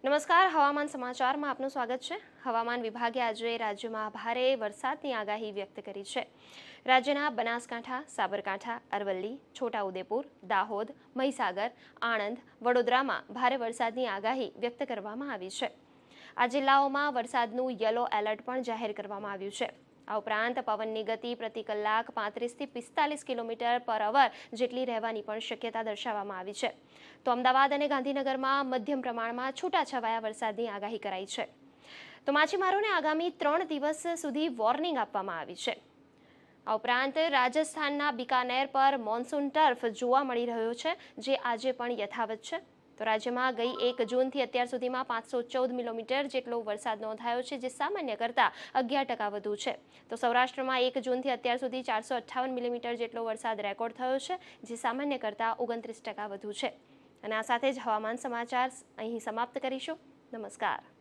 નમસ્કાર, હવામાન સમાચારમાં આપનું સ્વાગત છે। હવામાન વિભાગે આજે રાજ્યમાં ભારે વરસાદની આગાહી વ્યક્ત કરી છે। રાજ્યના બનાસકાંઠા, સાબરકાંઠા, અરવલ્લી, છોટાઉદેપુર, દાહોદ, મહીસાગર, આણંદ, વડોદરામાં ભારે વરસાદની આગાહી વ્યક્ત કરવામાં આવી છે। આ જિલ્લાઓમાં વરસાદનું યલો એલર્ટ પણ જાહેર કરવામાં આવ્યું છે। આ ઉપરાંત પવનની ગતિ પ્રતિ કલાક 35 થી 45 કિલોમીટર/અવર જેટલી રહેવાની પણ શક્યતા દર્શાવવામાં આવી છે। તો અમદાવાદ અને ગાંધીનગરમાં મધ્યમ પ્રમાણમાં છૂટાછવાયા વરસાદની આગાહી કરાઈ છે। તો માછીમારોને આગામી 3 દિવસ સુધી વોર્નિંગ આપવામાં આવી છે। આ ઉપરાંત રાજસ્થાનના બિકાનેર પર મોન્સૂન ટર્ફ જોવા મળી રહ્યો છે, જે આજે પણ યથાવત છે। તો રાજ્યમાં ગઈ 1 જૂનથી અત્યાર સુધીમાં 514 મિલીમીટર જેટલો વરસાદ નોંધાયો છે, જે સામાન્ય કરતાં 11% વધુ છે। તો સૌરાષ્ટ્રમાં 1 જૂનથી અત્યાર સુધી 458 મિલીમીટર જેટલો વરસાદ રેકોર્ડ થયો છે, જે સામાન્ય કરતાં 29% વધુ છે। અને આ સાથે જ હવામાન સમાચાર અહીં સમાપ્ત કરીશું। નમસ્કાર।